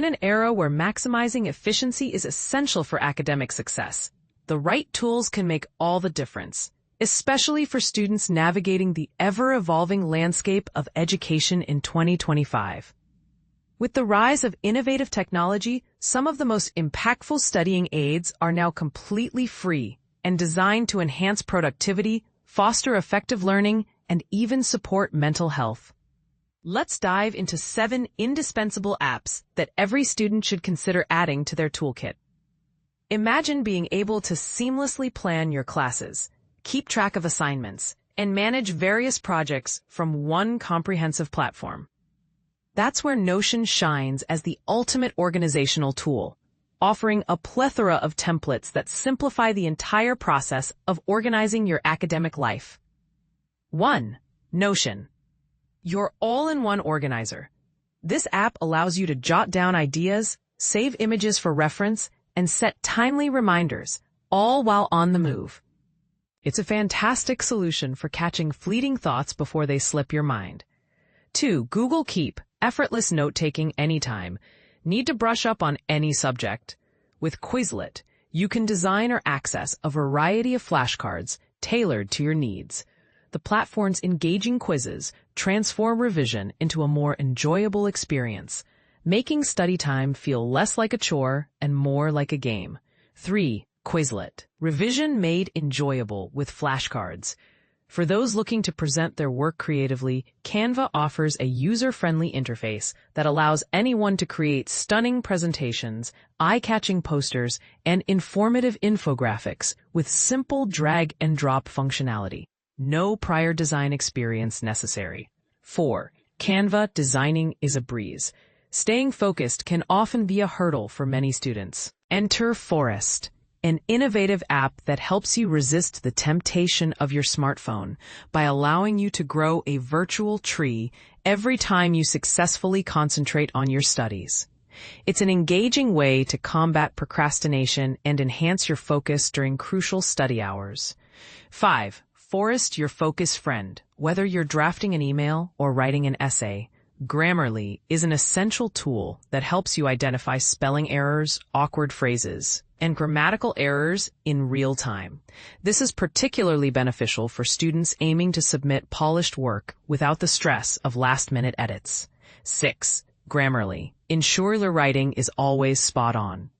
in an era where maximizing efficiency is essential for academic success, the right tools can make all the difference, especially for students navigating the ever-evolving landscape of education in 2025. With the rise of innovative technology, some of the most impactful studying aids are now completely free and designed to enhance productivity, foster effective learning, and even support mental health. Let's dive into 7 indispensable apps that every student should consider adding to their toolkit. Imagine being able to seamlessly plan your classes, keep track of assignments, and manage various projects from one comprehensive platform. That's where Notion shines as the ultimate organizational tool, offering a plethora of templates that simplify the entire process of organizing your academic life. 1. Notion. Your all-in-one organizer. This app allows you to jot down ideas, save images for reference, and set timely reminders, all while on the move. It's a fantastic solution for catching fleeting thoughts before they slip your mind. 2. Google Keep. Effortless note-taking anytime. Need to brush up on any subject? With Quizlet, you can design or access a variety of flashcards tailored to your needs. The platform's engaging quizzes transform revision into a more enjoyable experience, making study time feel less like a chore and more like a game. 3. Quizlet. Revision made enjoyable with flashcards. For those looking to present their work creatively, Canva offers a user-friendly interface that allows anyone to create stunning presentations, eye-catching posters, and informative infographics with simple drag-and-drop functionality. No prior design experience necessary. 4. Canva. Designing is a breeze. Staying focused can often be a hurdle for many students. Enter Forest, an innovative app that helps you resist the temptation of your smartphone by allowing you to grow a virtual tree every time you successfully concentrate on your studies. It's an engaging way to combat procrastination and enhance your focus during crucial study hours. 5. Forest, your focus friend. Whether you're drafting an email or writing an essay, Grammarly is an essential tool that helps you identify spelling errors, awkward phrases, and grammatical errors in real time. This is particularly beneficial for students aiming to submit polished work without the stress of last-minute edits. 6. Grammarly. Ensure your writing is always spot on.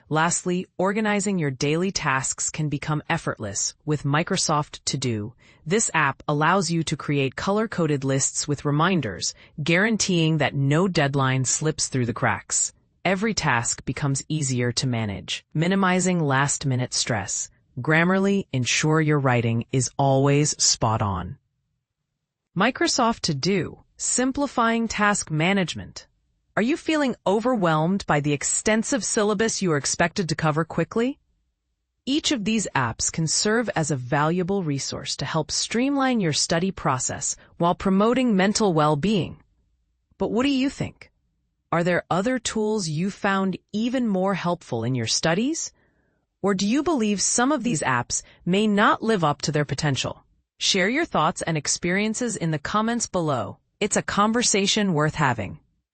Lastly, organizing your daily tasks can become effortless with Microsoft To Do. This app allows you to create color-coded lists with reminders, guaranteeing that no deadline slips through the cracks. Every task becomes easier to manage, minimizing last-minute stress. Grammarly, ensure your writing is always spot on. Microsoft To Do, simplifying task management. Are you feeling overwhelmed by the extensive syllabus you are expected to cover quickly? Each of these apps can serve as a valuable resource to help streamline your study process while promoting mental well-being. But what do you think? Are there other tools you found even more helpful in your studies? Or do you believe some of these apps may not live up to their potential? Share your thoughts and experiences in the comments below. It's a conversation worth having.